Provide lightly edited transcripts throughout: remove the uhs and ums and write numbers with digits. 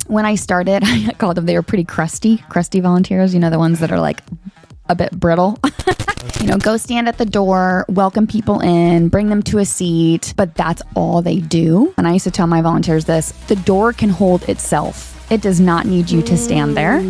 when I started, I called them, they were pretty crusty volunteers, the ones that are like a bit brittle. Go stand at the door, welcome people in, bring them to a seat, but that's all they do. And I used to tell my volunteers this, the door can hold itself. It does not need you to stand there.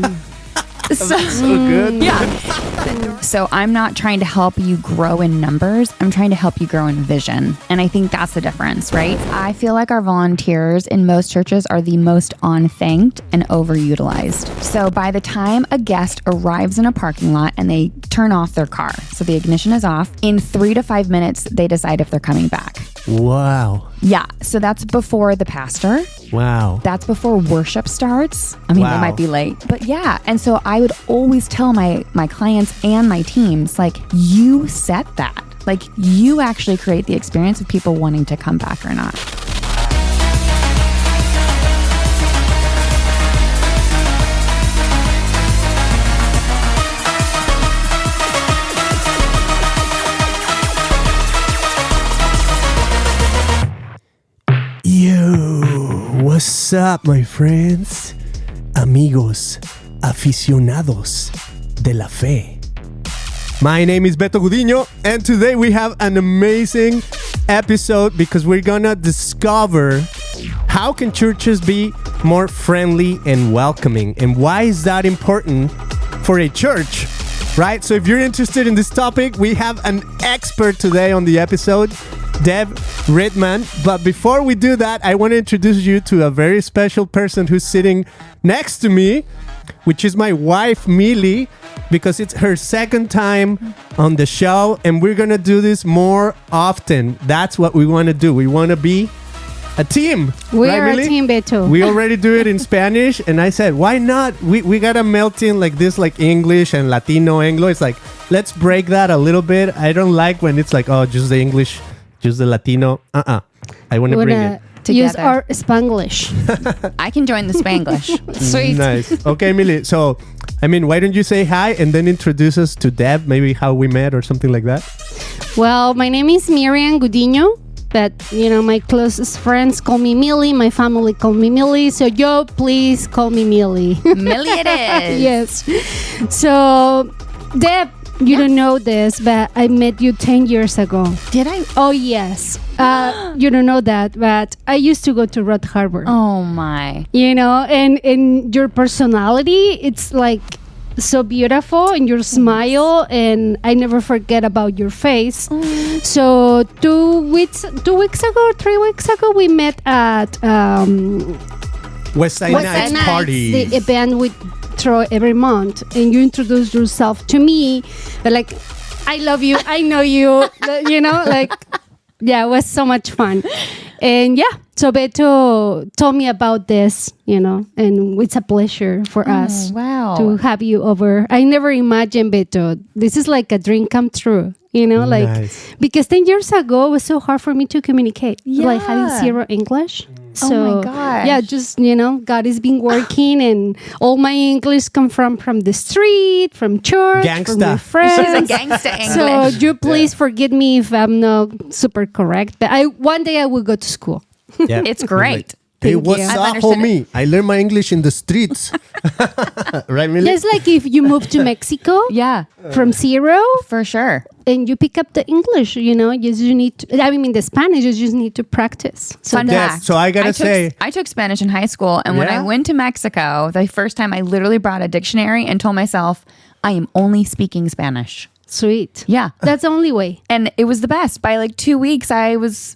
So good. Yeah. So I'm not trying to help you grow in numbers. I'm trying to help you grow in vision. And I think that's the difference, right? I feel like our volunteers in most churches are the most unthanked and overutilized. So by the time a guest arrives in a parking lot and they turn off their car, so the ignition is off, in 3 to 5 minutes, they decide if they're coming back. Wow. Yeah. So that's before the pastor. Wow. That's before worship starts. I mean, they might be late. But yeah. And so I would always tell my clients and my teams, like, you set that. Like, you actually create the experience of people wanting to come back or not. What's up, my friends? Amigos, aficionados de la fe. My name is Beto Gudiño, and today we have an amazing episode because we're gonna discover how can churches be more friendly and welcoming, and why is that important for a church, right? So if you're interested in this topic, we have an expert today on the episode, Deb Rydman. But before we do that, I want to introduce you to a very special person who's sitting next to me, which is my wife, Millie, because it's her second time on the show, and we're going to do this more often. That's what we want to do. We want to be a team. We right, are Millie? a team, Beto. We already do it in Spanish, and I said, why not? We got to melt in like this, like English and Latino Anglo. It's like, let's break that a little bit. I don't like when it's like, oh, just the English, just the Latino. I want to bring it together. Use our Spanglish. I can join the Spanglish. Sweet. Nice. Okay, Millie. So, I mean, why don't you say hi and then introduce us to Deb, maybe how we met or something like that? Well, my name is Miriam Gudiño, but, my closest friends call me Millie. My family call me Millie. So, please call me Millie. Millie it is. Yes. So, Deb, you don't know this, but I met you 10 years ago. Did I? Oh, yes. You don't know that, but I used to go to Rod Harbor. Oh, my. And your personality, it's like so beautiful, and your smile, and I never forget about your face. So 2 weeks ago or 3 weeks ago, we met at West Side Nights Party. The event we throw every month, and you introduced yourself to me, like, I love you, I know you, yeah, it was so much fun. And so Beto told me about this, and it's a pleasure for us to have you over. I never imagined, Beto, this is like a dream come true, Nice. Because 10 years ago it was so hard for me to communicate, like having zero English. So, oh my gosh. Yeah, just, God has been working, and all my English come from the street, from church, from my friends. She's a gangsta English. So you please forgive me if I'm not super correct, but one day I will go to school. Yeah. It's great. Hey, Thank what's you. up, homie? I learned my English in the streets. Right, Millie? Just like if you move to Mexico from zero, For sure. and you pick up the English, you need to, the Spanish, you just need to practice. So Fun Yes, fact. so I gotta say- I took Spanish in high school, and when Yeah? I went to Mexico, the first time I literally brought a dictionary and told myself, I am only speaking Spanish. sweet. Yeah. That's the only way. And it was the best. By like 2 weeks, I was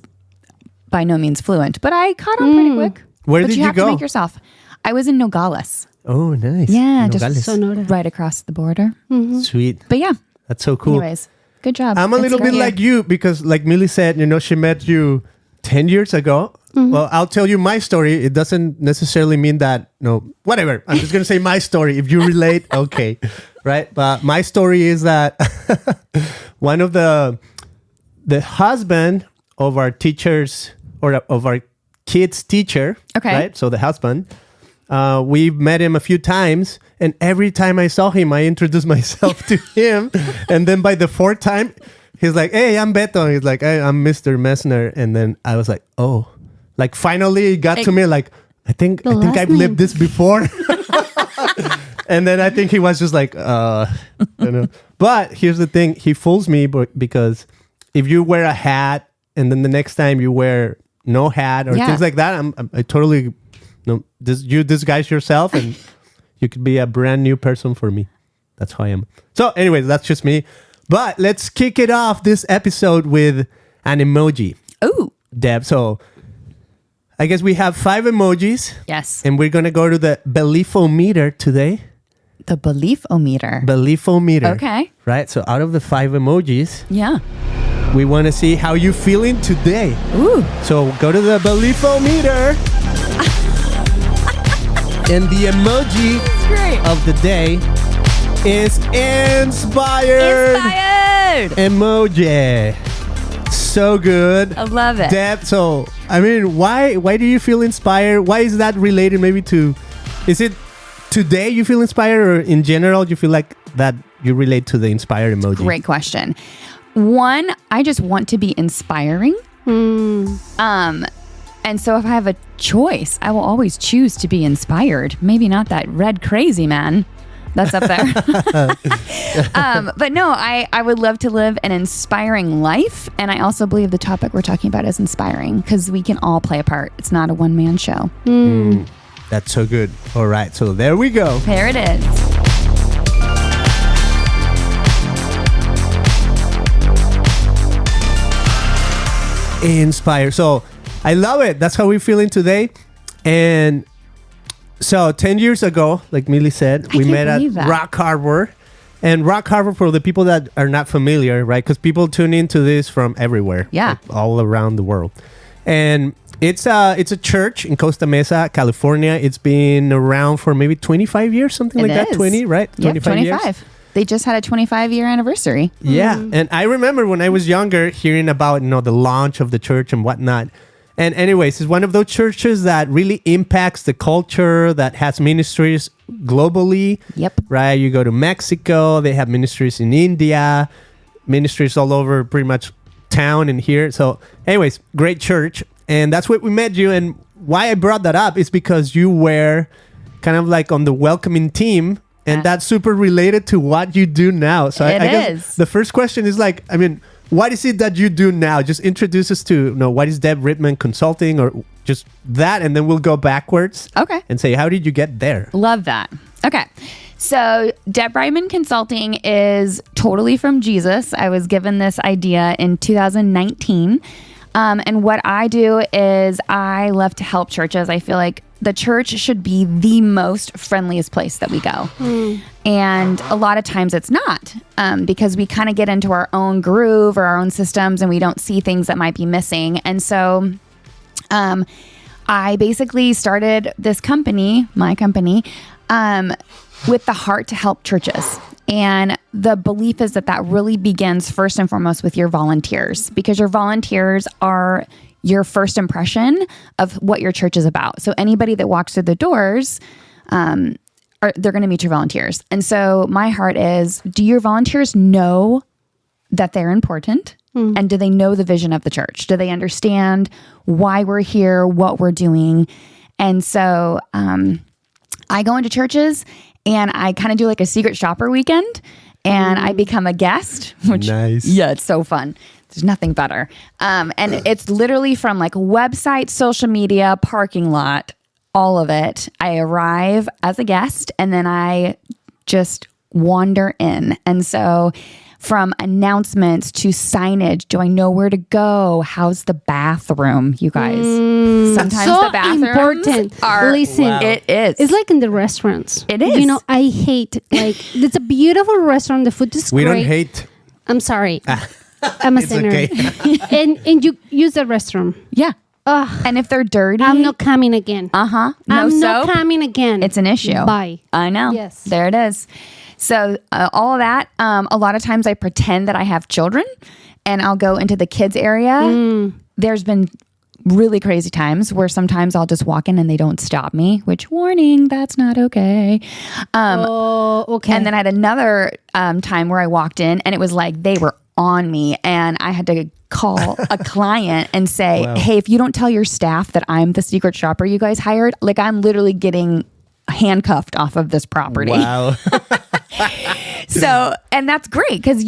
by no means fluent, but I caught on pretty quick. Where but did you you have go? to make yourself. I was in Nogales. Oh, nice. Yeah, Nogales. just Sonora. right across the border. Sweet. But yeah, That's so cool. anyways, good job. I'm a little bit like you because, like Millie said, she met you 10 years ago. Well, I'll tell you my story. It doesn't necessarily mean that, whatever. I'm just going to say my story. If you relate, okay. Right? But my story is that one of the husband of our teachers, or of our kid's teacher, Okay. right? So the husband, we met him a few times, and every time I saw him, I introduced myself to him. And then by the fourth time, he's like, hey, I'm Beto. He's like, hey, I'm Mr. Messner. And then I was like, oh, like finally it got to me like, I think last I've name. lived this before. And then I think he was just like, you know. But here's the thing. He fools me because if you wear a hat and then the next time you wear no hat or things like that, I totally you disguise yourself and you could be a brand new person for me. That's how I am. So anyways, that's just me. But let's kick it off this episode with an emoji. Ooh. Deb, so I guess we have 5 emojis. Yes. And we're going to go to the beliefometer today. The belief-o-meter. Beliefometer. Okay. Right? So out of the 5 emojis, Yeah. we want to see how you feeling today. Ooh. So go to the beliefometer. And the emoji Great. of the day is inspired. Emoji. So good. I love it. Deb, so I mean, why do you feel inspired? Why is that related maybe to, is it today you feel inspired, or in general you feel like that you relate to the inspired emoji? Great question. One, I just want to be inspiring. And so if I have a choice, I will always choose to be inspired. Maybe not that red crazy man that's up there. But no, I would love to live an inspiring life. And I also believe the topic we're talking about is inspiring because we can all play a part. It's not a one-man show. That's so good. All right, so there we go. There it is. Inspire. So I love it. That's how we're feeling today. And so 10 years ago, like Millie said, we met at Rock Harbor. And Rock Harbor, for the people that are not familiar, right? Because people tune into this from everywhere. Yeah. Like all around the world. And it's a church in Costa Mesa, California. It's been around for maybe 25 years, something like that. 20, right? Yep, 25 years. They just had a 25-year anniversary. Yeah. And I remember when I was younger hearing about, the launch of the church and whatnot. And anyways, it's one of those churches that really impacts the culture, that has ministries globally. Yep. Right? You go to Mexico, they have ministries in India, ministries all over pretty much town and here. So anyways, great church. And that's where we met you. And why I brought that up is because you were kind of like on the welcoming team. And that's super related to what you do now. So I guess the first question is like, what is it that you do now? Just introduce us to, what is Deb Rydman Consulting, or just that, and then we'll go backwards. Okay. And say, how did you get there? Love that. Okay. So Deb Rydman Consulting is totally from Jesus. I was given this idea in 2019. And what I do is I love to help churches. I feel like the church should be the most friendliest place that we go. And a lot of times it's not, because we kind of get into our own groove or our own systems and we don't see things that might be missing. And so I basically started this company, my company, with the heart to help churches. And the belief is that really begins first and foremost with your volunteers, because your volunteers are your first impression of what your church is about. So anybody that walks through the doors, they're going to meet your volunteers. And so my heart is, do your volunteers know that they're important? And do they know the vision of the church? Do they understand why we're here, what we're doing? And so I go into churches and I kind of do like a secret shopper weekend, and I become a guest, which, nice. Yeah, it's so fun. There's nothing better. And it's literally from like website, social media, parking lot, all of it. I arrive as a guest and then I just wander in. And so from announcements to signage, do I know where to go? How's the bathroom, you guys? Sometimes so the bathrooms important. are... Listen, It is. It's like in the restaurants. It is. I hate, it's a beautiful restaurant. The food is We great. don't hate. I'm sorry. I'm a sinner. Okay. and you use the restroom. Yeah. And if they're dirty... I'm not coming again. No I'm soap, not coming again. it's an issue. Bye. I know. Yes. There it is. So all of that, a lot of times I pretend that I have children and I'll go into the kids area. There's been really crazy times where sometimes I'll just walk in and they don't stop me, which, warning, that's not okay. Okay. And then I had another time where I walked in and it was like they were on me, and I had to call a client and say, Wow. hey, if you don't tell your staff that I'm the secret shopper you guys hired, like I'm literally getting handcuffed off of this property. Wow. So, and that's great because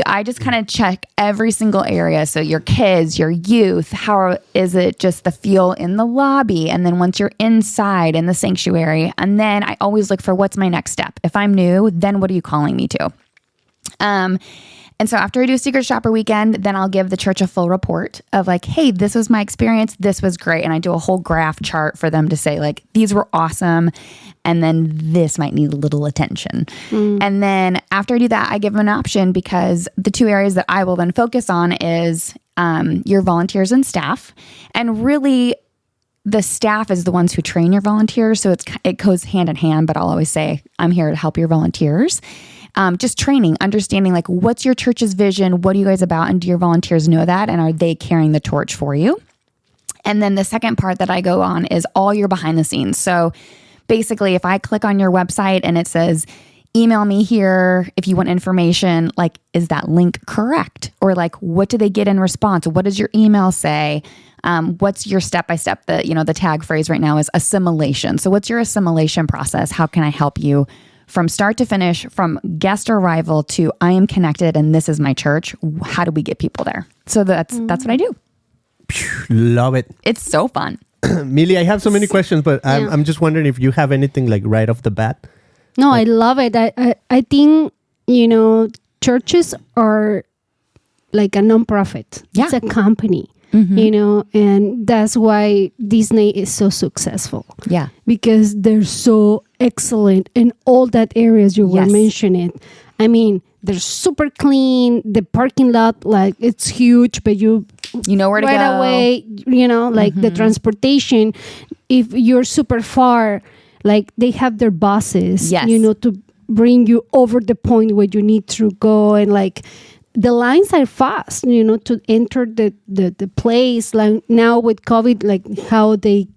I just kind of check every single area. So your kids, your youth, how is it just the feel in the lobby? And then once you're inside in the sanctuary, and then I always look for what's my next step. If I'm new, then what are you calling me to? And so after I do a secret shopper weekend, then I'll give the church a full report of like, hey, this was my experience. This was great. And I do a whole graph chart for them to say like, these were awesome. And then this might need a little attention. And then after I do that, I give them an option because the two areas that I will then focus on is your volunteers and staff. And really the staff is the ones who train your volunteers. So it goes hand in hand, but I'll always say, I'm here to help your volunteers. Just training, understanding like what's your church's vision, what are you guys about, and do your volunteers know that, and are they carrying the torch for you? And then the second part that I go on is all your behind the scenes. So basically, if I click on your website and it says, email me here if you want information, like, is that link correct? Or like, what do they get in response? What does your email say? What's your step-by-step? The tag phrase right now is assimilation. So what's your assimilation process? How can I help you from start to finish, from guest arrival to I am connected and this is my church? How do we get people there? So that's what I do. Love it. It's so fun. Millie, I have so many questions, but I'm just wondering if you have anything like right off the bat. No, I love it. I think, churches are like a nonprofit. Yeah. It's a company, and that's why Disney is so successful. Yeah. Because they're so excellent in all that areas you were Yes. mentioning. I mean, they're super clean. The parking lot, like, it's huge, but you know where to right go. away, like the transportation. If you're super far, like they have their buses, Yes. to bring you over the point where you need to go. And like the lines are fast, to enter the place. Like now with COVID, like how they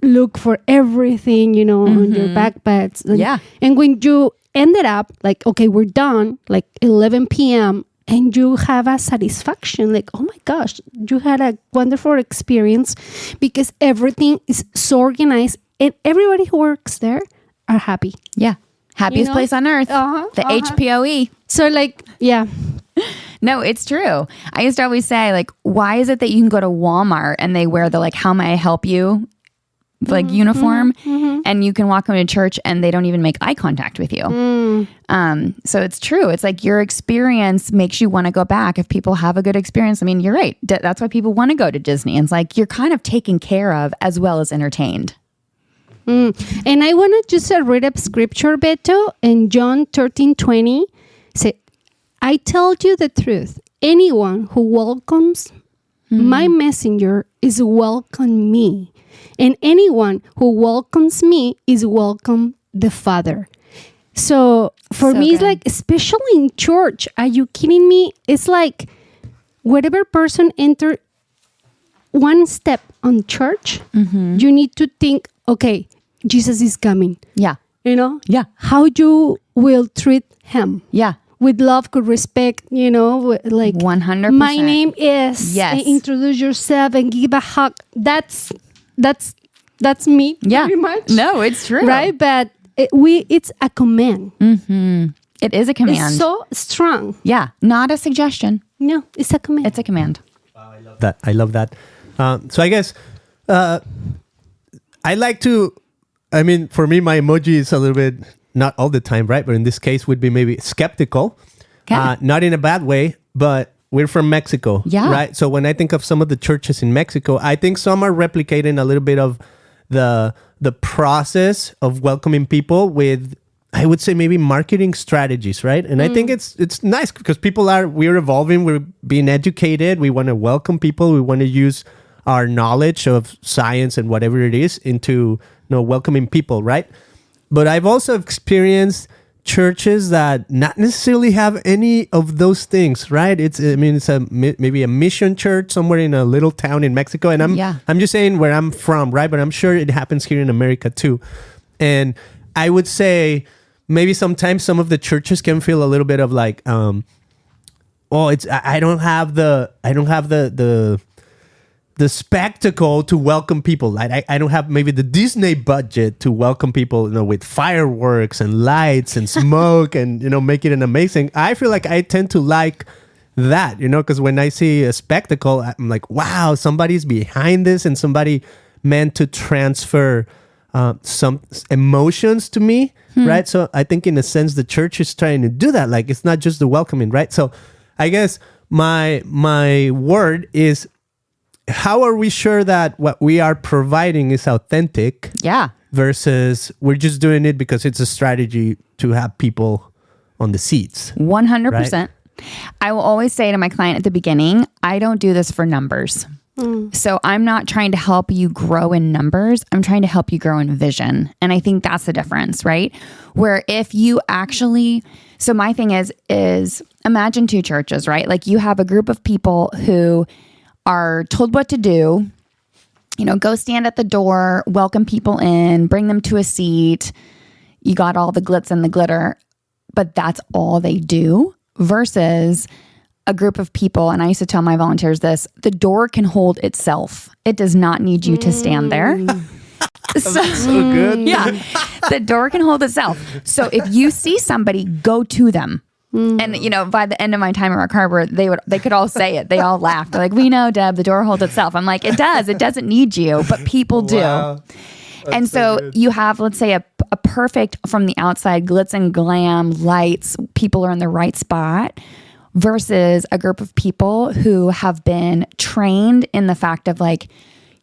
look for everything, on your backpacks. Yeah. And when you ended up like, okay, we're done, like 11 p.m., and you have a satisfaction, like, oh my gosh, you had a wonderful experience because everything is so organized and everybody who works there are happy. Yeah. Happiest place on earth. The HPOE. So like, yeah. No, it's true. I used to always say, like, why is it that you can go to Walmart and they wear the, like, how may I help you, like, uniform, and you can walk into church and they don't even make eye contact with you. So it's true. It's like your experience makes you want to go back if people have a good experience. I mean, you're right. That's why people want to go to Disney. It's like you're kind of taken care of as well as entertained. And I want to just read a scripture, Beto, in John 13:20. Say, I tell you the truth. Anyone who welcomes my messenger is welcome me. And anyone who welcomes me is welcome the Father. So for So me, it's good. like, especially in church, are you kidding me? It's like whatever person enter one step on church, you need to think, okay, Jesus is coming. Yeah. Yeah. How you will treat him. Yeah. With love, with respect, like 100%. my name is. Yes. And introduce yourself and give a hug. That's me. Yeah. Pretty much. No, it's true. Right, but it's a command. It is a command. It's so strong. Yeah. Not a suggestion. No, it's a command. It's a command. I love that. So I guess I like to, for me, my emoji is a little bit, not all the time, right? But in this case would be maybe skeptical. Okay. Not in a bad way, but we're from Mexico, Yeah. right? So when I think of some of the churches in Mexico, I think some are replicating a little bit of the process of welcoming people with, I would say, maybe marketing strategies, right? And I think it's nice because we're evolving, we're being educated, we want to welcome people, we want to use our knowledge of science and whatever it is into welcoming people, right? But I've also experienced churches that not necessarily have any of those things, right? It's maybe a mission church somewhere in a little town in Mexico, and I'm just saying where I'm from, right? But I'm sure it happens here in America too. And I would say maybe sometimes some of the churches can feel a little bit of like, I don't have the spectacle to welcome people. I don't have maybe the Disney budget to welcome people, with fireworks and lights and smoke and, make it an amazing. I feel like I tend to like that, because when I see a spectacle, I'm like, wow, somebody's behind this and somebody meant to transfer some emotions to me, right? So I think in a sense, the church is trying to do that. Like, it's not just the welcoming, right? So I guess my word is, how are we sure that what we are providing is authentic? Yeah. Versus we're just doing it because it's a strategy to have people on the seats. 100%. Right? I will always say to my client at the beginning, I don't do this for numbers. So I'm not trying to help you grow in numbers. I'm trying to help you grow in vision. And I think that's the difference, right? Where if you actually, so my thing is imagine two churches, right? Like you have a group of people who are told what to do, go stand at the door, welcome people in, bring them to a seat. You got all the glitz and the glitter, but that's all they do, versus a group of people. And I used to tell my volunteers this, the door can hold itself. It does not need you to stand there. So good. Yeah. The door can hold itself. So if you see somebody, go to them. And, by the end of my time at Rock Harbor, they could all say it. They all laughed. They're like, we know, Deb, the door holds itself. I'm like, it does. It doesn't need you, but people do. Wow. And so you have, let's say, a perfect from the outside glitz and glam, lights, people are in the right spot, versus a group of people who have been trained in the fact of like,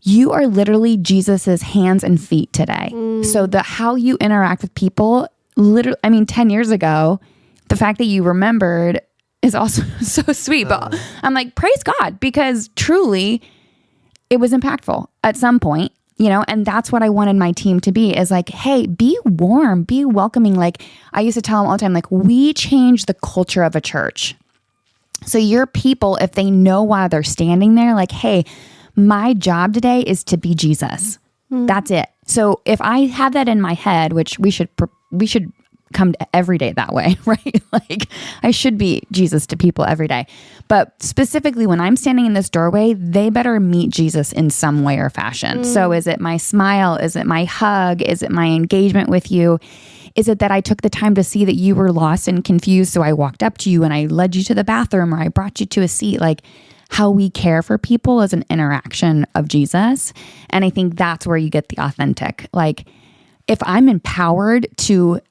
you are literally Jesus's hands and feet today. So how you interact with people, literally, 10 years ago, the fact that you remembered is also so sweet. But I'm like, praise God, because truly it was impactful at some point, and that's what I wanted my team to be, is like, hey, be warm, be welcoming. Like I used to tell them all the time, like, we change the culture of a church. So your people, if they know why they're standing there, like, hey, my job today is to be Jesus. That's it. So if I have that in my head, which we should come to every day that way, right? Like I should be Jesus to people every day. But specifically when I'm standing in this doorway, they better meet Jesus in some way or fashion. So is it my smile? Is it my hug? Is it my engagement with you? Is it that I took the time to see that you were lost and confused, so I walked up to you and I led you to the bathroom, or I brought you to a seat? Like how we care for people is an interaction of Jesus. And I think that's where you get the authentic. Like if I'm empowered to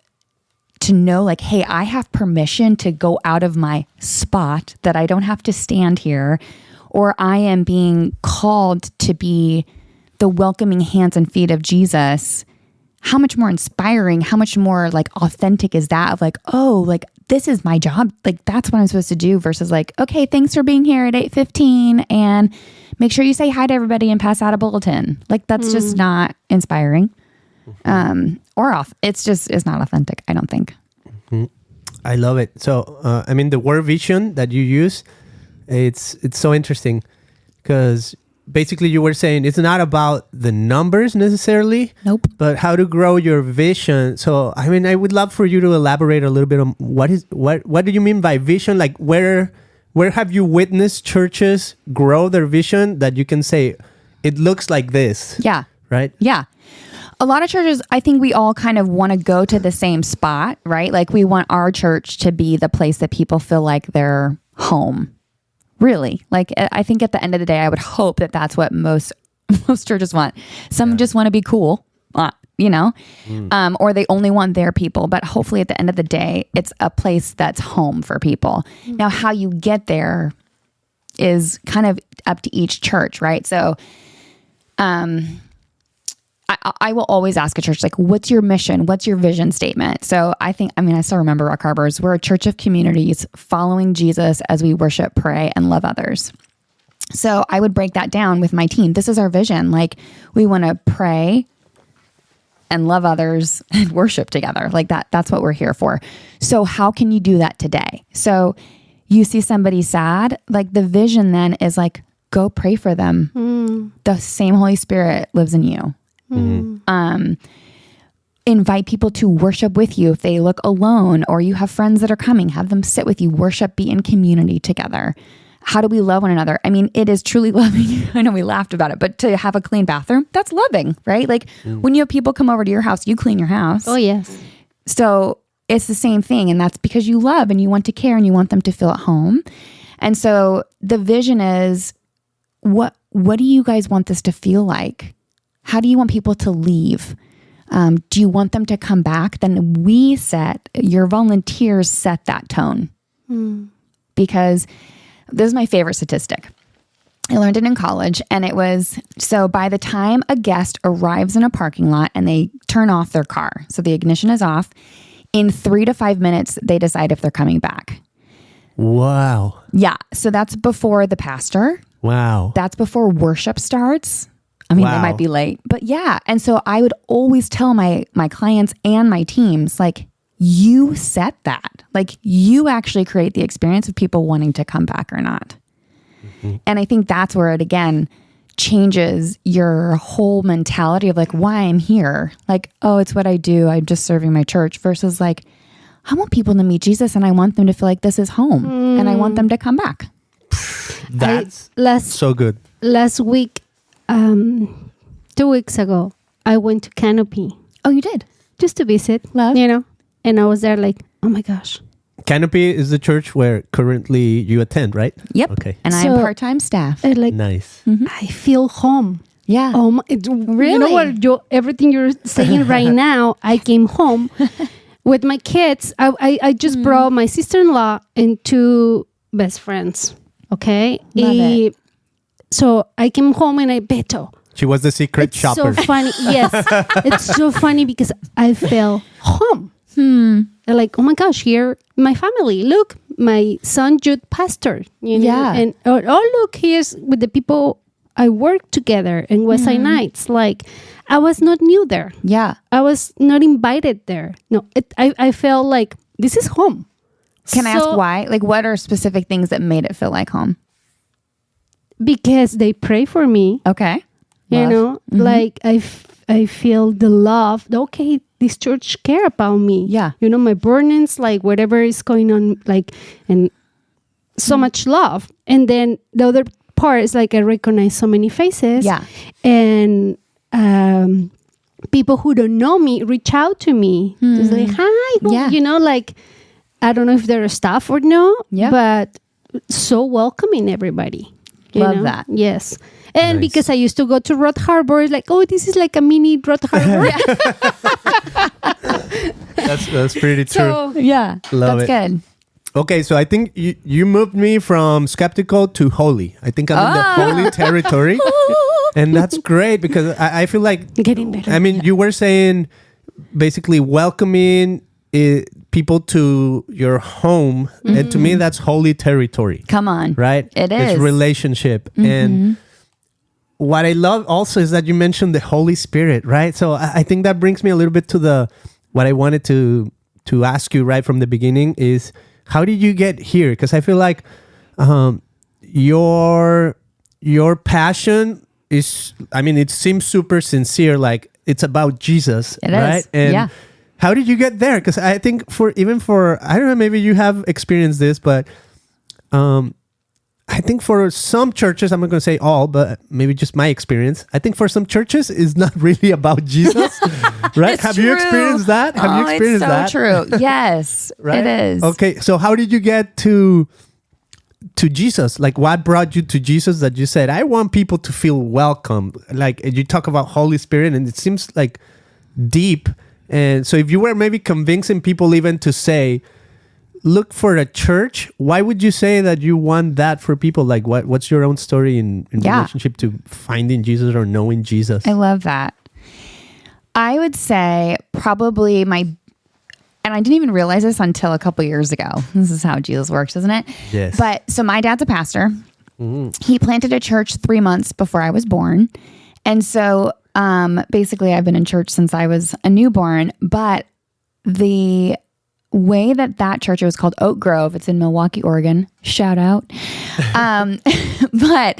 know like, hey, I have permission to go out of my spot, that I don't have to stand here, or I am being called to be the welcoming hands and feet of Jesus, how much more inspiring, how much more like authentic is that, of like, oh, like this is my job. Like that's what I'm supposed to do, versus like, okay, thanks for being here at 8:15 and make sure you say hi to everybody and pass out a bulletin. Like that's just not inspiring. Or off. It's not authentic, I don't think. I love it. So, the word vision that you use, it's so interesting, because basically you were saying it's not about the numbers necessarily. Nope. But how to grow your vision. So, I would love for you to elaborate a little bit on what do you mean by vision? Like where have you witnessed churches grow their vision that you can say it looks like this? Yeah. Right? Yeah. A lot of churches, I think we all kind of want to go to the same spot, right? Like we want our church to be the place that people feel like they're home. Really. Like I think at the end of the day, I would hope that that's what most churches want. Some just want to be cool, or they only want their people. But hopefully at the end of the day, it's a place that's home for people. Now, how you get there is kind of up to each church, right? So, I will always ask a church, like, what's your mission? What's your vision statement? So I still remember Rock Harbors. We're a church of communities following Jesus as we worship, pray, and love others. So I would break that down with my team. This is our vision. Like we want to pray and love others and worship together. Like that's what we're here for. So how can you do that today? So you see somebody sad, like the vision then is like, go pray for them. The same Holy Spirit lives in you. In invite people to worship with you if they look alone, or you have friends that are coming, have them sit with you, worship, be in community together. How do we love one another? I mean, it is truly loving. I know we laughed about it, but to have a clean bathroom, that's loving, right? Like when you have people come over to your house, you clean your house. Oh, yes. So it's the same thing. And that's because you love and you want to care and you want them to feel at home. And so the vision is, what do you guys want this to feel like? How do you want people to leave? Do you want them to come back? Then your volunteers set that tone. Because this is my favorite statistic. I learned it in college, and it was, so by the time a guest arrives in a parking lot and they turn off their car, so the ignition is off, in 3 to 5 minutes, they decide if they're coming back. Wow. Yeah. So that's before the pastor. Wow. That's before worship starts. I mean, they might be late, but yeah. And so I would always tell my clients and my teams, like, you set that. Like, you actually create the experience of people wanting to come back or not. And I think that's where it, again, changes your whole mentality of like, why I'm here. Like, oh, it's what I do. I'm just serving my church, versus like, I want people to meet Jesus and I want them to feel like this is home and I want them to come back. That's so good. Last week, 2 weeks ago, I went to Canopy. Oh, you did? Just to visit, Love. And I was there like, oh my gosh. Canopy is the church where currently you attend, right? Yep. Okay. And I'm part-time staff. Like, Nice. I feel home. Yeah. Really? You know what? Everything you're saying right now, I came home with my kids. I just brought my sister-in-law and 2 best friends. Okay. Love it. So I came home and Beto. She was the secret shopper. So funny. Yes. It's so funny because I felt home. They're like, oh my gosh, here, my family. Look, my son Jude pastor. Yeah. And look, here's with the people I work together in Westside Nights. Like, I was not new there. Yeah. I was not invited there. No, I felt like this is home. Can I ask why? Like, what are specific things that made it feel like home? Because they pray for me. Okay. Like I feel the love. Okay, this church care about me. Yeah. My burdens, like whatever is going on, like, and so much love. And then the other part is like I recognize so many faces. Yeah. And people who don't know me reach out to me. Just like, hi. Yeah. Like, I don't know if they're staff or no. Yeah. But so welcoming everybody. Love that. Yes. And Nice. because I used to go to Roth Harbor, it's like, oh, this is like a mini Roth Harbor. That's pretty true. So, Yeah. Love That's it. good. Okay, so I think you moved me from skeptical to holy. I think I'm in the holy territory. And that's great because I feel like, getting better. I mean, you were saying basically welcoming people to your home. And to me, that's holy territory. Come on. Right? It is. It's relationship. And what I love also is that you mentioned the Holy Spirit, right? So I think that brings me a little bit to what I wanted to ask you right from the beginning is, how did you get here? Because I feel like your passion is, I mean, it seems super sincere, like it's about Jesus, It right? is. And Yeah. how did you get there? Because I think I don't know, maybe you have experienced this, but I think for some churches, I'm not going to say all, but maybe just my experience, I think for some churches it's not really about Jesus, right? It's Have you true. experienced that? Have you experienced that? It's so true. Yes, Right? it is. Okay, so how did you get to Jesus? Like, what brought you to Jesus that you said, I want people to feel welcome? Like, you talk about Holy Spirit, and it seems like deep. And so if you were maybe convincing people even to say, look for a church, why would you say that you want that for people? Like, what's your own story in relationship to finding Jesus or knowing Jesus? I love that. I would say probably and I didn't even realize this until a couple years ago. This is how Jesus works, isn't it? Yes. But so my dad's a pastor. He planted a church 3 months before I was born. And so basically I've been in church since I was a newborn. But the way that church, it was called Oak Grove. It's in Milwaukee, Oregon. Shout out. But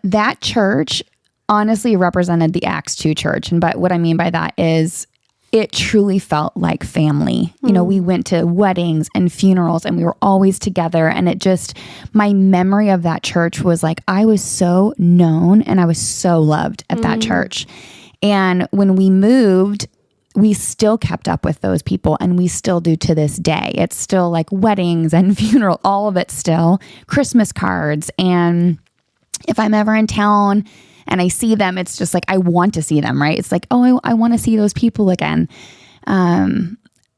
that church honestly represented the Acts 2 church. But what I mean by that is it truly felt like family. You know, we went to weddings and funerals and we were always together. And it just, my memory of that church was like, I was so known and I was so loved at that church. And when we moved, we still kept up with those people and we still do to this day. It's still like weddings and funeral, all of it still, Christmas cards. And if I'm ever in town and I see them, it's just like, I want to see them, right? It's like, oh, I want to see those people again.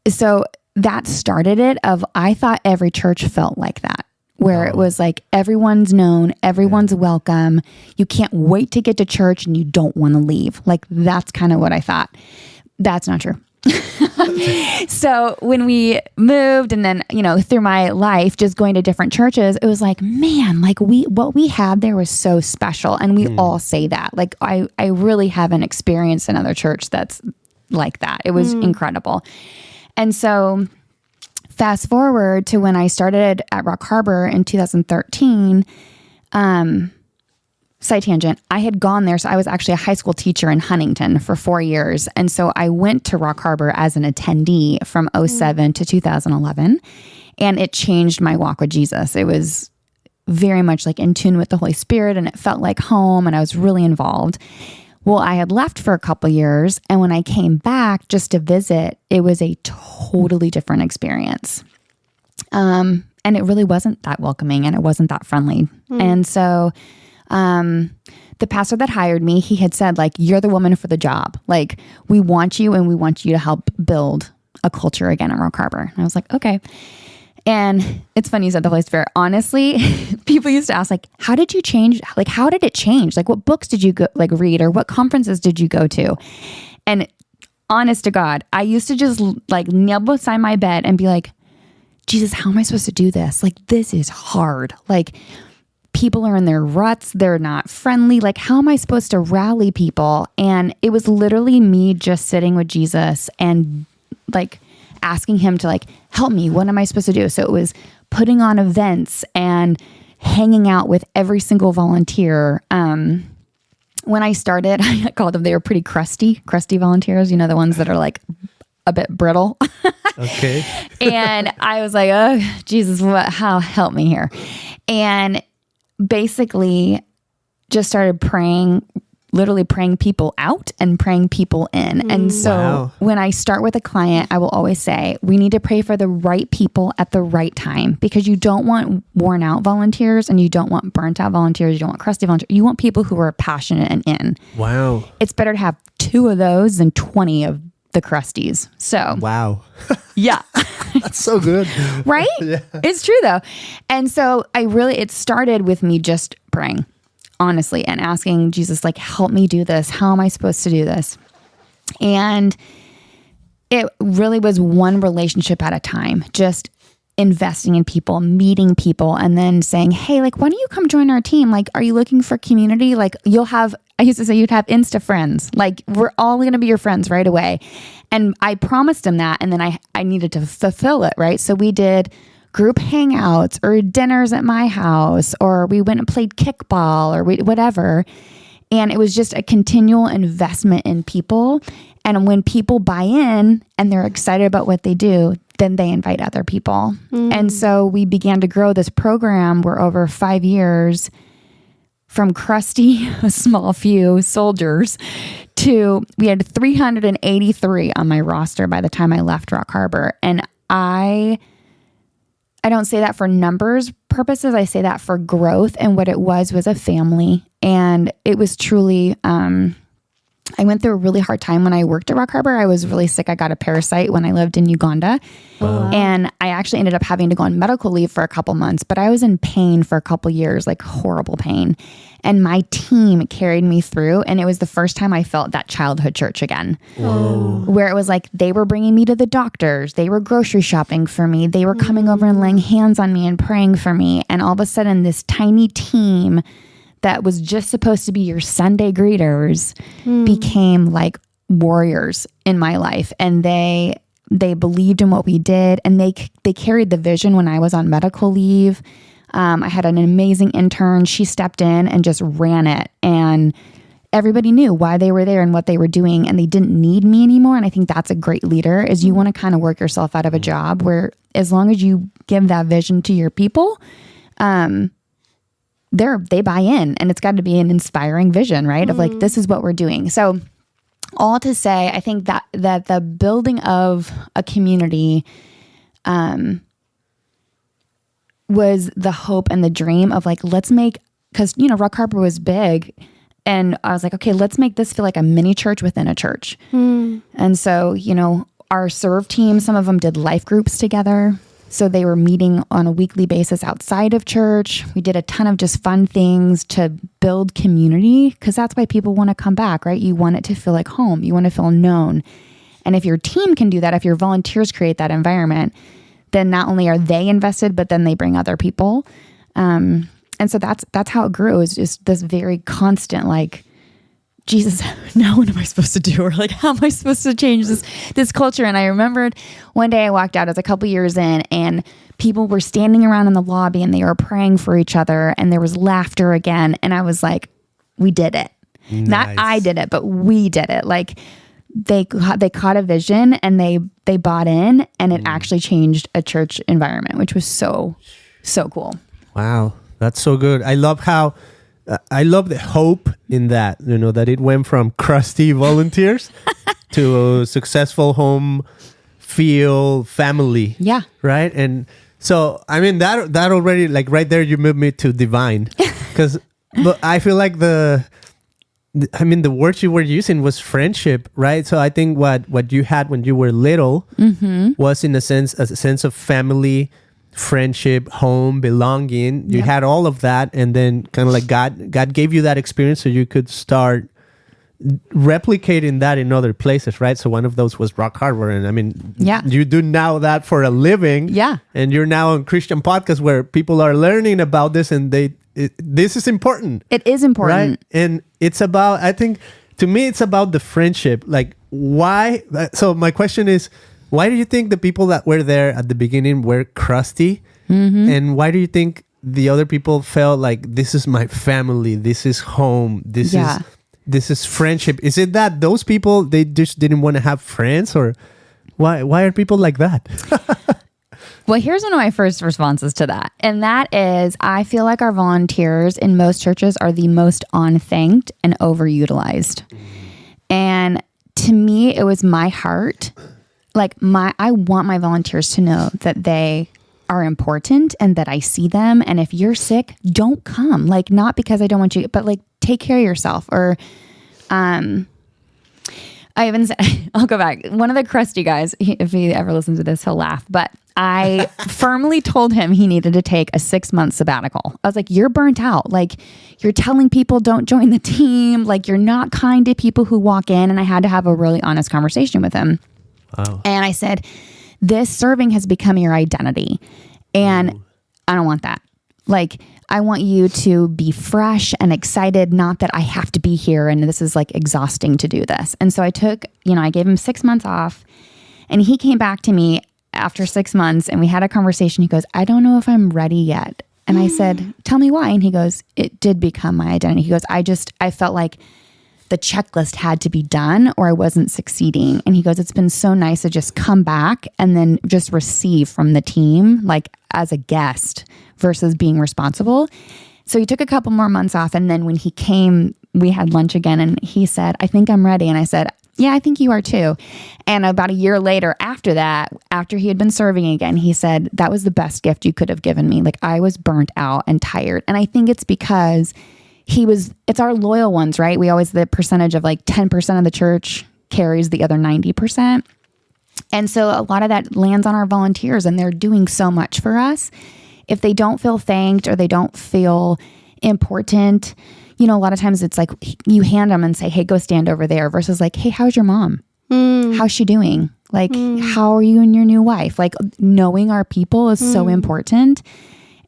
So that started it of, I thought every church felt like that, where it was like, everyone's known, everyone's welcome. You can't wait to get to church and you don't want to leave. Like, that's kind of what I thought. That's not true. So when we moved and then, you know, through my life, just going to different churches, it was like, man, like what we had there was so special. And we all say that. Like, I really haven't experienced another church that's like that. It was incredible. And so fast forward to when I started at Rock Harbor in 2013, side tangent, I had gone there. So I was actually a high school teacher in Huntington for 4 years. And so I went to Rock Harbor as an attendee from 2007 to 2011. And it changed my walk with Jesus. It was very much like in tune with the Holy Spirit and it felt like home and I was really involved. Well, I had left for a couple years. And when I came back just to visit, it was a totally different experience. And it really wasn't that welcoming and it wasn't that friendly. And so the pastor that hired me, he had said, like, you're the woman for the job. Like, we want you and we want you to help build a culture again at Rock Harbor. And I was like, okay. And it's funny you said the Holy Spirit. Honestly, people used to ask, like, how did you change? Like, how did it change? Like, what books did you go, like, read or what conferences did you go to? And honest to God, I used to just like kneel beside my bed and be like, Jesus, how am I supposed to do this? Like, this is hard. Like, people are in their ruts. They're not friendly. Like, how am I supposed to rally people? And it was literally me just sitting with Jesus and like asking him to like, help me. What am I supposed to do? So it was putting on events and hanging out with every single volunteer. When I started, I called them, they were pretty crusty volunteers, you know, the ones that are like a bit brittle. Okay. And I was like, oh, Jesus, how help me here. And basically just started praying, literally praying people out and praying people in. And so when I start with a client, I will always say, we need to pray for the right people at the right time, because you don't want worn out volunteers and you don't want burnt out volunteers. You don't want crusty volunteers. You want people who are passionate and in. Wow. It's better to have 2 of those than 20 of the crusties. So wow. Yeah. That's so good. Right? Yeah. It's true though. And so it started with me just praying, honestly, and asking Jesus, like, help me do this. How am I supposed to do this? And it really was one relationship at a time, just investing in people, meeting people, and then saying, hey, like, why don't you come join our team? Like, are you looking for community? Like, I used to say you'd have Insta friends. Like, we're all going to be your friends right away. And I promised him that. And then I needed to fulfill it, right? So we did group hangouts or dinners at my house, or we went and played kickball or whatever. And it was just a continual investment in people. And when people buy in and they're excited about what they do, then they invite other people. And so we began to grow this program where over 5 years, from crusty, a small few soldiers, to we had 383 on my roster by the time I left Rock Harbor. And I don't say that for numbers purposes. I say that for growth. And what it was a family. And it was truly, I went through a really hard time when I worked at Rock Harbor. I was really sick. I got a parasite when I lived in Uganda. Wow. And I actually ended up having to go on medical leave for a couple months, but I was in pain for a couple years, like horrible pain. And my team carried me through. And it was the first time I felt that childhood church again. Whoa. Where it was like, they were bringing me to the doctors. They were grocery shopping for me. They were coming over and laying hands on me and praying for me. And all of a sudden, this tiny team that was just supposed to be your Sunday greeters became like warriors in my life. And they believed in what we did. And they carried the vision when I was on medical leave. I had an amazing intern. She stepped in and just ran it. And everybody knew why they were there and what they were doing, and they didn't need me anymore. And I think that's a great leader, is you want to kind of work yourself out of a job where, as long as you give that vision to your people, they buy in, and it's got to be an inspiring vision, right? Of like, this is what we're doing. So all to say, I think that the building of a community was the hope and the dream of like, let's make, because, Rock Harbor was big. And I was like, okay, let's make this feel like a mini church within a church. And so, our serve team, some of them did life groups together. So they were meeting on a weekly basis outside of church. We did a ton of just fun things to build community, because that's why people want to come back, right? You want it to feel like home. You want to feel known. And if your team can do that, if your volunteers create that environment, then not only are they invested, but then they bring other people. And so that's how it grew. It's just this very constant, like, Jesus, now what am I supposed to do? Or like, how am I supposed to change this culture? And I remembered one day I walked out, it was a couple years in, and people were standing around in the lobby and they were praying for each other, and there was laughter again. And I was like, we did it. Nice. Not I did it, but we did it. Like, they caught a vision, and they bought in, and it actually changed a church environment, which was so cool. Wow. That's so good. I love how, I love the hope in that, that it went from crusty volunteers to a successful home field family. Yeah. Right. And so, I mean, that already, like right there, you moved me to divine, because I feel like the word you were using was friendship, right? So I think what you had when you were little was, in a sense of family, friendship, home, belonging. You had all of that, and then kind of like God gave you that experience so you could start replicating that in other places, right? So one of those was Rock Harbor, and I mean, you do now that for a living, and you're now on Christian podcast where people are learning about this, and this is important. It is important, right? And it's about, I think, to me, it's about the friendship. Like, why? So my question is, why do you think the people that were there at the beginning were crusty? And why do you think the other people felt like, this is my family, this is home, this is friendship? Is it that those people, they just didn't want to have friends, or why are people like that? Well, here's one of my first responses to that. And that is, I feel like our volunteers in most churches are the most unthanked and overutilized. And to me, it was my heart. Like, I want my volunteers to know that they are important and that I see them. And if you're sick, don't come. Like, not because I don't want you, but like, take care of yourself. Or, I even said, I'll go back. One of the crusty guys, if he ever listens to this, he'll laugh. But I firmly told him he needed to take a 6-month sabbatical. I was like, you're burnt out. Like, you're telling people don't join the team. Like, you're not kind to people who walk in. And I had to have a really honest conversation with him. Wow. And I said, this serving has become your identity. And I don't want that. Like, I want you to be fresh and excited, not that I have to be here and this is like exhausting to do this. And so I took, I gave him 6 months off, and he came back to me after 6 months, and we had a conversation. He goes, I don't know if I'm ready yet. And I said, tell me why. And he goes, it did become my identity. He goes, I felt like the checklist had to be done or I wasn't succeeding. And he goes, it's been so nice to just come back and then just receive from the team, like as a guest versus being responsible. So he took a couple more months off. And then when he came, we had lunch again, and he said, I think I'm ready. And I said, yeah, I think you are too. And about a year later after that, after he had been serving again, he said, that was the best gift you could have given me. Like, I was burnt out and tired. And I think it's because it's our loyal ones, right? We always, the percentage of like 10% of the church carries the other 90%. And so a lot of that lands on our volunteers, and they're doing so much for us. If they don't feel thanked or they don't feel important, a lot of times it's like you hand them and say, hey, go stand over there, versus like, hey, how's your mom? How's she doing? Like, how are you and your new wife? Like, knowing our people is so important.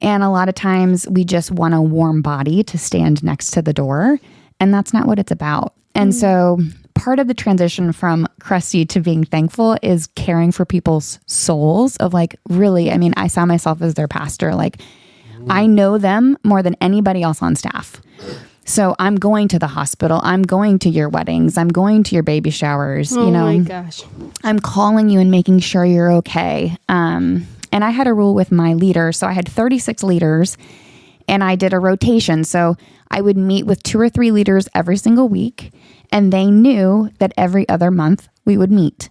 And a lot of times we just want a warm body to stand next to the door. And that's not what it's about. And so part of the transition from crusty to being thankful is caring for people's souls of like, really, I mean, I saw myself as their pastor. Like, I know them more than anybody else on staff. So I'm going to the hospital. I'm going to your weddings. I'm going to your baby showers. Oh you know, my gosh. I'm calling you and making sure you're okay. And I had a rule with my leader. So I had 36 leaders and I did a rotation. So I would meet with 2 or 3 leaders every single week. And they knew that every other month we would meet.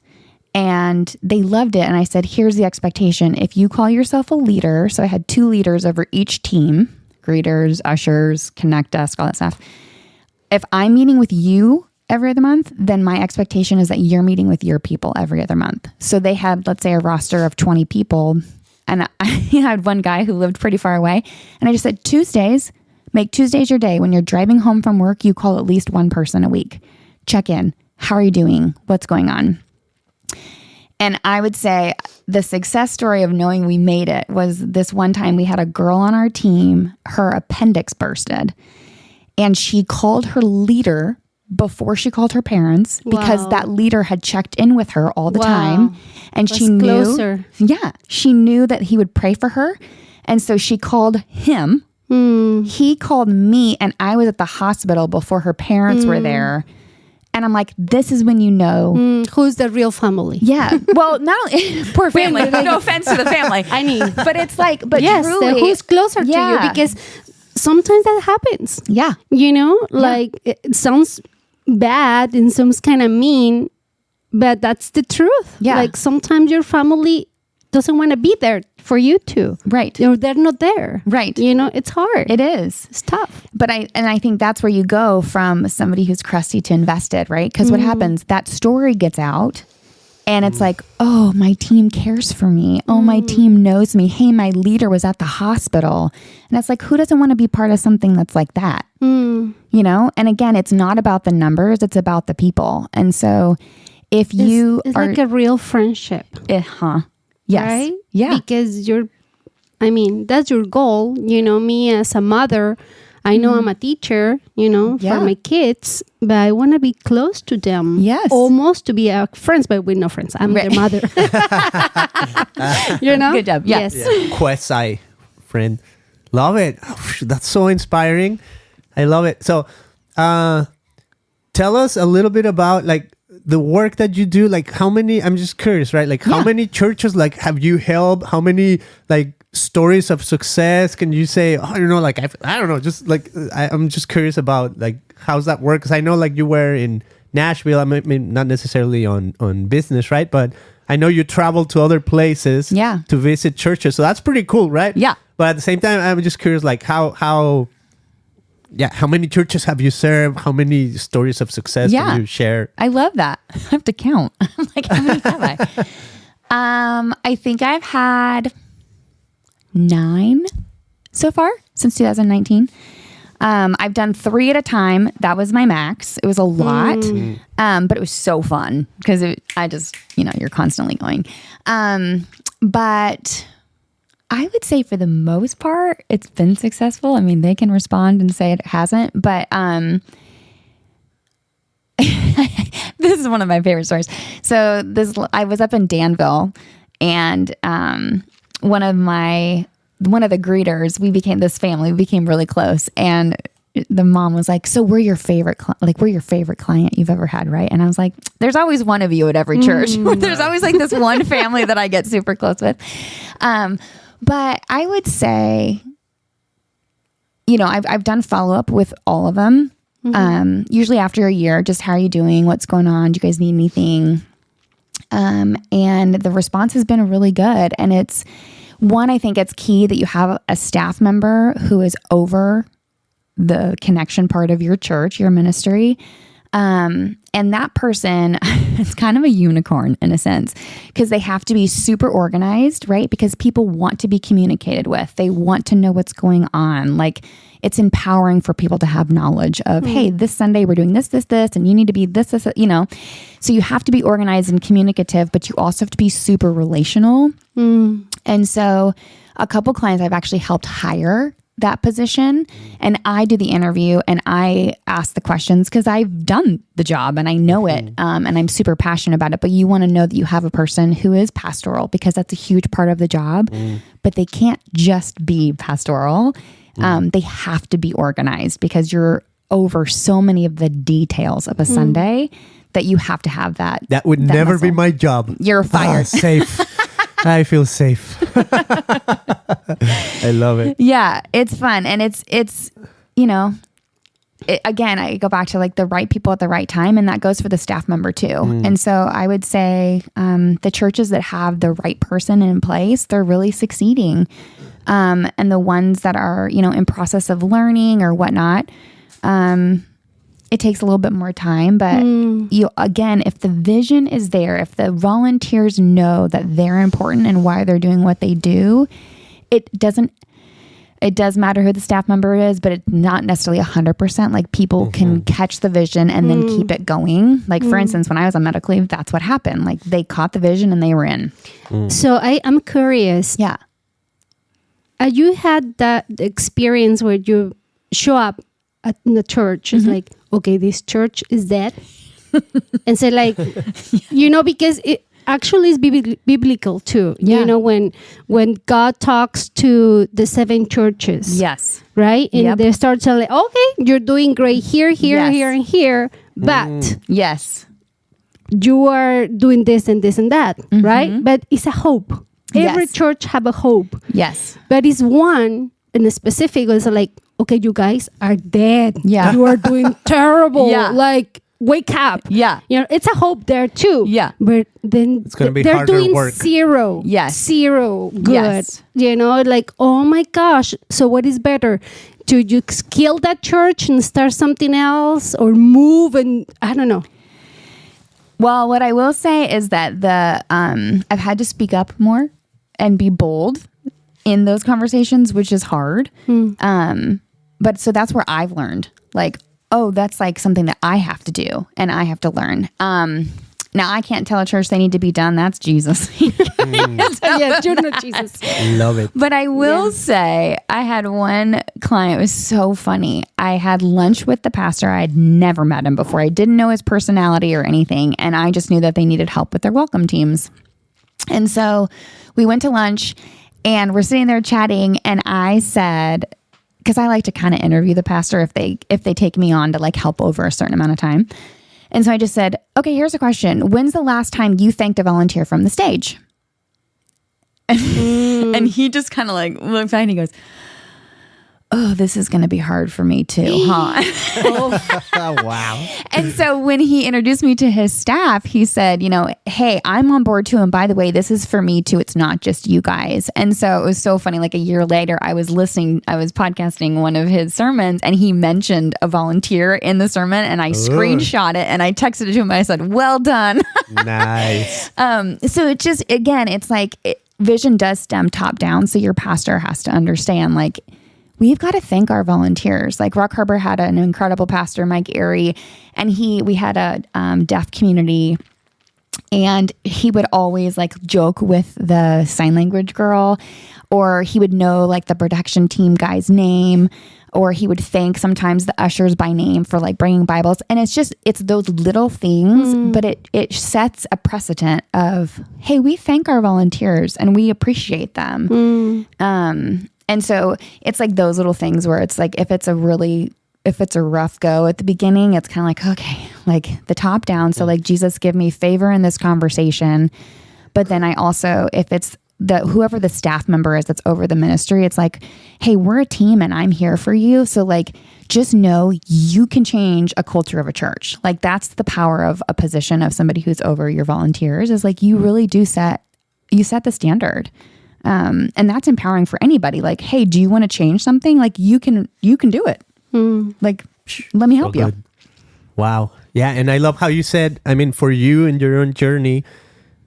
And they loved it. And I said, here's the expectation. If you call yourself a leader, so I had 2 leaders over each team, greeters, ushers, connect desk, all that stuff. If I'm meeting with you every other month, then my expectation is that you're meeting with your people every other month. So they had, let's say, a roster of 20 people. And I had one guy who lived pretty far away. And I just said, Tuesdays, make Tuesdays your day. When you're driving home from work, you call at least one person a week. Check in. How are you doing? What's going on? And I would say the success story of knowing we made it was this one time we had a girl on our team, her appendix bursted, and she called her leader before she called her parents because that leader had checked in with her all the time. And she knew, closer. She knew that he would pray for her. And so she called him. He called me, and I was at the hospital before her parents were there. And I'm like, this is when you know who's the real family. Yeah. Well, not only poor family. No offense to the family. I mean, but it's like, but yes, truly, who's closer to you? Because sometimes that happens. Yeah. You know, like it sounds bad and sounds kind of mean, but that's the truth. Yeah. Like sometimes your family doesn't want to be there for you too. Right. You know, they're not there. Right. You know, it's hard. It is. It's tough. But I think that's where you go from somebody who's crusty to invested, right? Because what happens, that story gets out and it's like, oh, my team cares for me. Oh, my team knows me. Hey, my leader was at the hospital. And it's like, who doesn't want to be part of something that's like that? You know? And again, it's not about the numbers. It's about the people. And so if you it's are like a real friendship. Yes. Right? Yeah. Because that's your goal. You know, me as a mother, I know I'm a teacher, you know, for my kids, but I want to be close to them. Yes. Almost to be friends, but we're no friends. I'm their mother. You know? Good job. Yes. Quasi friend. Love it. That's so inspiring. I love it. So tell us a little bit about like the work that you do. Like how many, I'm just curious, right? Like how many churches like have you helped? How many like stories of success can you say? Oh, you know, like I don't know, just like I'm just curious about like how's that work? Because I know like you were in Nashville. I mean, not necessarily on business, right? But I know you traveled to other places to visit churches. So that's pretty cool, right? Yeah. But at the same time, I'm just curious, like how many churches have you served? How many stories of success can you share? I love that. I have to count. I'm like, how many have I? I think I've had 9 so far since 2019. I've done 3 at a time. That was my max. It was a lot, but it was so fun because you're constantly going. But I would say for the most part, it's been successful. I mean, they can respond and say it hasn't, but this is one of my favorite stories. So I was up in Danville, and one of the greeters, we became really close, and the mom was like, so we're your favorite client you've ever had, right? And I was like, there's always one of you at every church. There's always like this one family that I get super close with. But I would say, you know, I've done follow-up with all of them. Usually after a year, just how are you doing? What's going on? Do you guys need anything? And the response has been really good. And I think it's key that you have a staff member who is over the connection part of your church, your ministry. And that person is kind of a unicorn in a sense because they have to be super organized, right? Because people want to be communicated with. They want to know what's going on. Like it's empowering for people to have knowledge of, hey, this Sunday we're doing this, and you need to be this, you know. So you have to be organized and communicative, but you also have to be super relational. And so a couple clients I've actually helped hire that position, and I do the interview and I ask the questions because I've done the job and I know it, and I'm super passionate about it. But you want to know that you have a person who is pastoral because that's a huge part of the job, but they can't just be pastoral. They have to be organized because you're over so many of the details of a Sunday that you have to have that. That would never muscle. be my job. You're fired. Safe. I feel safe. I love it. Yeah, it's fun. And it's you know, again, I go back to like the right people at the right time, and that goes for the staff member too. And so I would say the churches that have the right person in place, they're really succeeding. And the ones that are, you know, in process of learning or whatnot, it takes a little bit more time. But you, again, if the vision is there, if the volunteers know that they're important and why they're doing what they do, it does matter who the staff member is, but it's not necessarily 100%. Like people can catch the vision and then keep it going. Like for instance, when I was on medical leave, that's what happened. Like they caught the vision and they were in. So I'm curious. Yeah. You had that experience where you show up at the church. It's like, okay, this church is dead. And so like, you know, because it actually is biblical too. Yeah. You know, when God talks to the 7 churches. Yes. Right? And they start telling, okay, you're doing great here, Yes. here, and here. But Yes. you are doing this and this and that. Right? But it's a hope. Every Yes. church have a hope. Yes. But it's one in the specific is like, okay, you guys are dead. Yeah. You are doing terrible. Yeah. Like, wake up. Yeah. You know, it's a hope there too. Yeah. But then It's gonna be they're harder doing work. zero. Yes. Zero good. Yes. You know, like, oh my gosh. So what is better? To you kill that church and start something else, or move and I don't know. Well, what I will say is that I've had to speak up more and be bold in those conversations, which is hard. But so that's where I've learned, like, oh, that's like something that I have to do and I have to learn. Now I can't tell a church they need to be done. That's Jesus. Yes, you're not Jesus. Love it. But I will say I had one client, it was so funny. I had lunch with the pastor. I had never met him before. I didn't know his personality or anything. And I just knew that they needed help with their welcome teams. And so we went to lunch and we're sitting there chatting. And I said, because I like to kind of interview the pastor if they take me on to like help over a certain amount of time. And so I just said, okay, here's a question. When's the last time you thanked a volunteer from the stage? And he just kind of like looked back and he goes, oh, this is going to be hard for me too, huh? Wow. And so when he introduced me to his staff, he said, you know, hey, I'm on board too. And by the way, this is for me too. It's not just you guys. And so it was so funny. Like a year later, I was podcasting one of his sermons and he mentioned a volunteer in the sermon and I screenshot it and I texted it to him. And I said, well done. Nice. So it just, again, it's like vision does stem top down. So your pastor has to understand, like, we've got to thank our volunteers. Like Rock Harbor had an incredible pastor, Mike Airy, and we had a deaf community, and he would always like joke with the sign language girl, or he would know like the production team guy's name, or he would thank sometimes the ushers by name for like bringing Bibles. And it's those little things, but it sets a precedent of, hey, we thank our volunteers and we appreciate them. And so it's like those little things where it's like, if it's a rough go at the beginning, it's kind of like, okay, like the top down. So like, Jesus, give me favor in this conversation. But then I also, if it's whoever the staff member is that's over the ministry, it's like, hey, we're a team and I'm here for you. So like, just know you can change a culture of a church. Like that's the power of a position of somebody who's over your volunteers, is like, you really do set the standard. And that's empowering for anybody. Like, hey, do you want to change something? Like you can do it. Like, let me help you. Wow. Yeah. And I love how you said, I mean, for you in your own journey,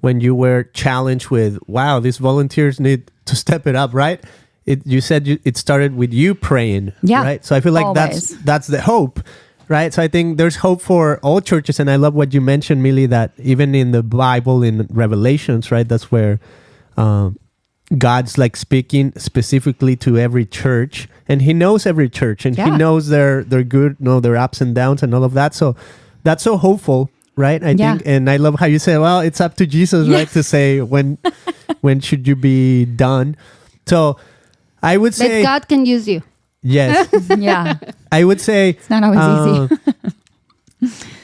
when you were challenged with, wow, these volunteers need to step it up, right? You said it started with you praying, right? So I feel like always. that's the hope, right? So I think there's hope for all churches. And I love what you mentioned, Millie, that even in the Bible, in Revelations, right? That's where God's like speaking specifically to every church, and he knows every church, and he knows their good, their ups and downs and all of that. So that's so hopeful, right? I think, and I love how you say, well, it's up to Jesus, right? To say when should you be done. So I would say that God can use you. Yes. Yeah. I would say It's not always easy.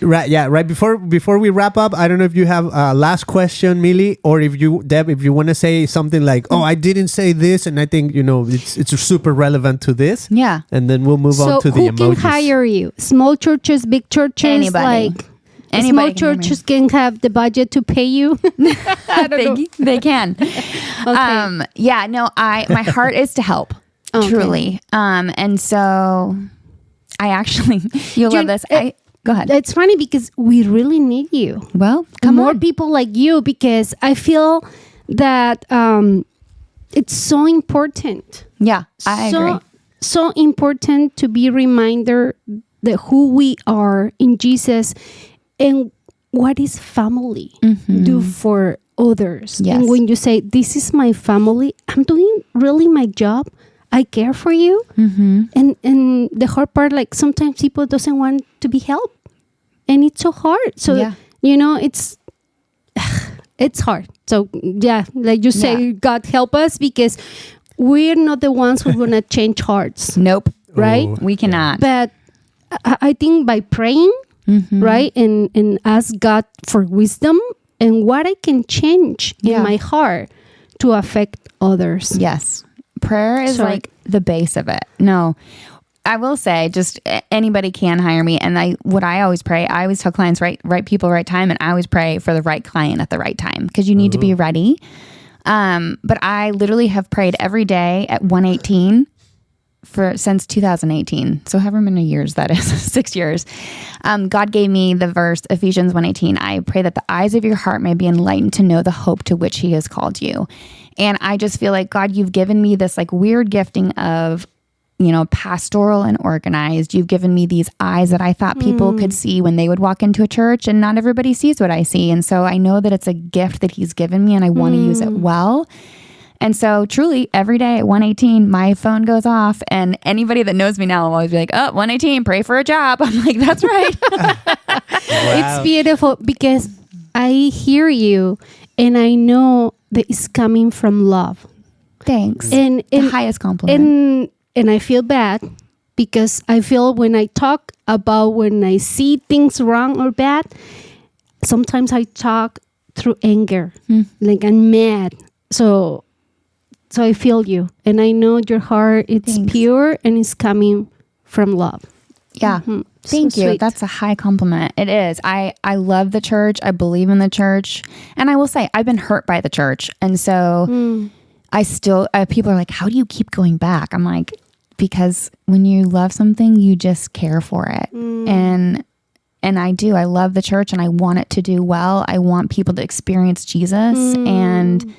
right before we wrap up, I don't know if you have a last question, Millie, or if you, Deb, if you want to say something like, oh, I didn't say this, and I think, it's super relevant to this. Yeah. And then we'll move on to the emojis. So who can hire you? Small churches, big churches? Anybody. Like Anybody small churches can have the budget to pay you? I don't know. They can. Okay. Yeah, no, my heart is to help. Okay. Truly. And so I actually, you'll love this. Go ahead. It's funny because we really need you. Well, come More on. people like you, because I feel that it's so important. Yeah, I agree. So important to be reminder that who we are in Jesus and what is family do for others. Yes. And when you say, this is my family, I'm doing really my job. I care for you. And the hard part, like sometimes people doesn't want to be helped. And it's so hard. So, Yeah. it's hard. So, yeah, like you say, Yeah. God help us, because we're not the ones who are going to change hearts. Nope. Right? Oh, We cannot. But I think by praying, right, and ask God for wisdom and what I can change Yeah. in my heart to affect others. Yes. Prayer is Sorry. like the base of it. No, I will say just anybody can hire me. And what I always pray, I always tell clients, right people, right time. And I always pray for the right client at the right time, because you need to be ready. But I literally have prayed every day at 1:18 since 2018. So however many years that is, 6 years. God gave me the verse, Ephesians 1:18. I pray that the eyes of your heart may be enlightened to know the hope to which he has called you. And I just feel like, God, you've given me this like weird gifting of, pastoral and organized. You've given me these eyes that I thought people could see when they would walk into a church, and not everybody sees what I see. And so I know that it's a gift that he's given me, and I want to use it well. And so truly every day at 1:18, my phone goes off, and anybody that knows me now will always be like, oh, 1:18, pray for a job. I'm like, that's right. It's beautiful because I hear you and I know that it's coming from love. Thanks. And the highest compliment. And I feel bad because I feel when I talk about when I see things wrong or bad, sometimes I talk through anger, like I'm mad. So I feel you, and I know your heart, it's Thanks. pure and it's coming from love. Yeah. Thank So you. sweet. That's a high compliment. It is. I love the church. I believe in the church. And I will say, I've been hurt by the church. And so I still, people are like, how do you keep going back? I'm like, because when you love something, you just care for it. And I do. I love the church and I want it to do well. I want people to experience Jesus and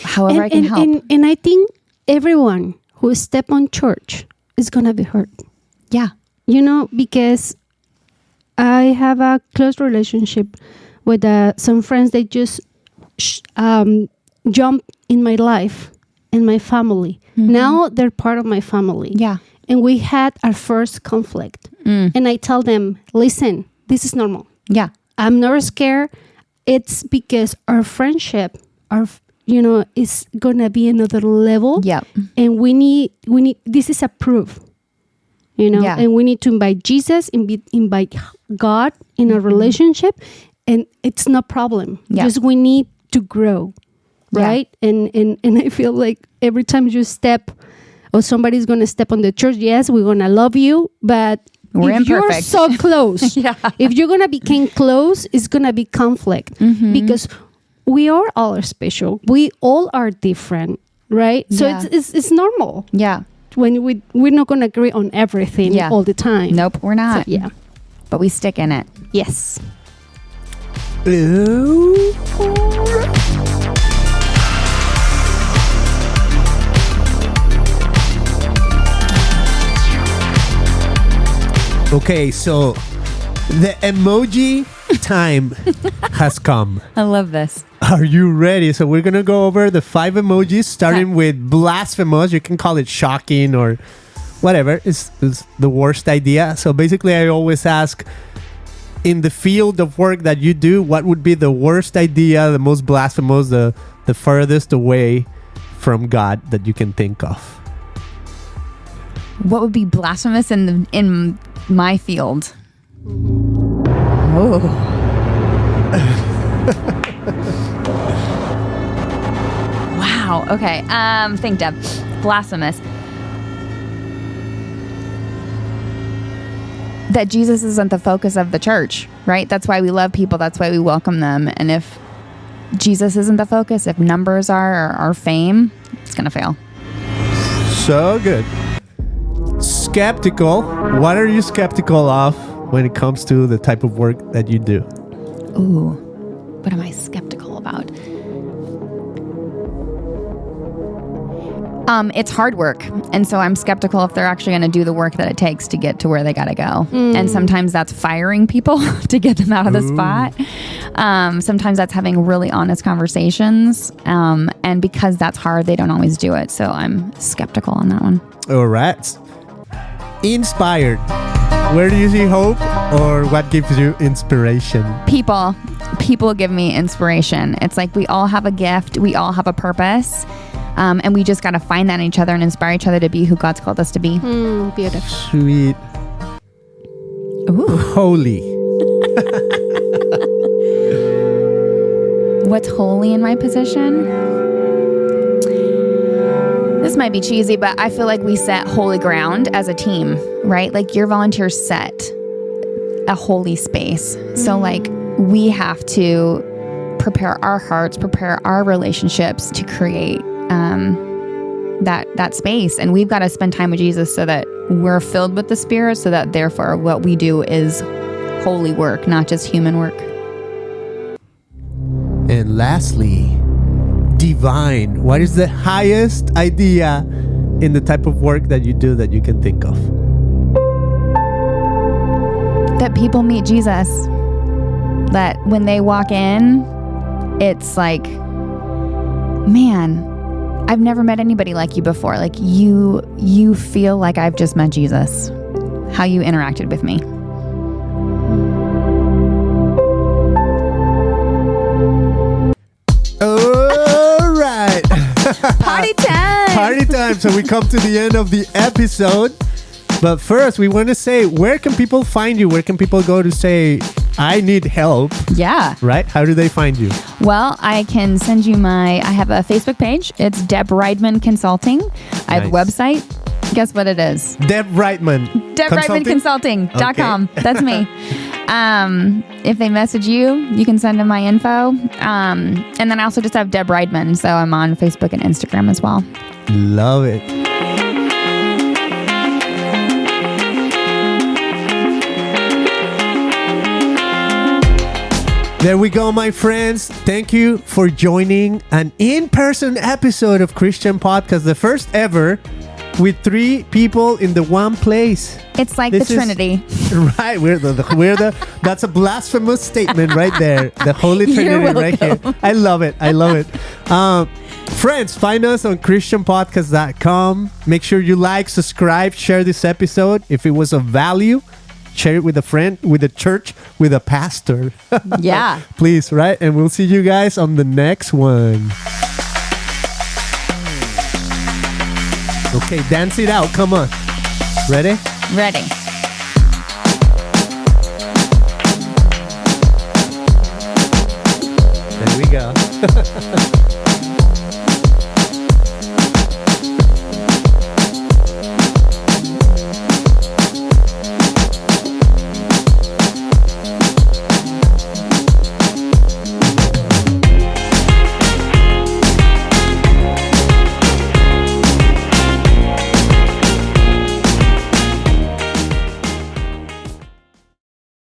however I can help. And I think everyone who step on church is going to be hurt. Yeah. Because I have a close relationship with some friends that just jump in my life and my family. Now they're part of my family. Yeah. And we had our first conflict. And I tell them, listen, this is normal. Yeah. I'm not scared. It's because our friendship, is going to be another level. Yeah. And we need, this is a proof. Yeah. And we need to invite Jesus, invite God in a relationship, and it's no problem. Yeah. Just we need to grow, right? And I feel like every time you step, or somebody's going to step on the church, yes, we're going to love you, but We're if you're imperfect. so close, if you're going to become close, it's going to be conflict because we are all special. We all are different, right? So Yeah. it's normal. Yeah. When we're not going to agree on everything Yeah. all the time. Nope, we're not. So, yeah. But we stick in it. Yes. Okay, so the emoji time has come. I love this. Are you ready? So we're going to go over the 5 emojis, starting with blasphemous. You can call it shocking or whatever. It's the worst idea. So basically, I always ask, in the field of work that you do, what would be the worst idea, the most blasphemous, the furthest away from God that you can think of? What would be blasphemous in my field? Oh. Wow. Okay. Think, Deb. Blasphemous. That Jesus isn't the focus of the church, right? That's why we love people. That's why we welcome them. And if Jesus isn't the focus, if numbers are, or our fame, it's going to fail. So good. Skeptical. What are you skeptical of when it comes to the type of work that you do? Ooh, what am I skeptical about? It's hard work. And so I'm skeptical if they're actually going to do the work that it takes to get to where they got to go. And sometimes that's firing people to get them out of the spot. Sometimes that's having really honest conversations. And because that's hard, they don't always do it. So I'm skeptical on that one. All right. Inspired. Where do you see hope, or what gives you inspiration? People give me inspiration. It's like we all have a gift. We all have a purpose. And we just got to find that in each other and inspire each other to be who God's called us to be. Beautiful. Sweet. Ooh. Holy. What's holy in my position? This might be cheesy, but I feel like we set holy ground as a team, right? Like your volunteers set a holy space. So like we have to prepare our hearts, prepare our relationships to create that space. And we've got to spend time with Jesus so that we're filled with the Spirit, so that therefore what we do is holy work, not just human work. And lastly, divine. What is the highest idea in the type of work that you do that you can think of? That people meet Jesus. That when they walk in, it's like, man, I've never met anybody like you before. Like you feel like I've just met Jesus. How you interacted with me. All right. Party time. Party time. So we come to the end of the episode. But first, we want to say, where can people find you? Where can people go to say, I need help? Yeah. Right? How do they find you? Well, I can send you I have a Facebook page. It's Deb Rydman Consulting. I have a website. Guess what it is? Deb Rydman. DebRydmanConsulting.com. Okay. That's me. If they message you, you can send them my info. And then I also just have Deb Rydman. So I'm on Facebook and Instagram as well. Love it. There we go, my friends. Thank you for joining an in-person episode of Christian Podcast, the first ever with 3 people in the one place. It's like the Trinity. Right. That's a blasphemous statement right there. The Holy Trinity right here. I love it. Friends, find us on christianpodcast.com. Make sure you like, subscribe, share this episode. If it was of value, share it with a friend, with a church, with a pastor. Yeah. Please, right? And we'll see you guys on the next one. Okay, dance it out. Come on. Ready? Ready. There we go.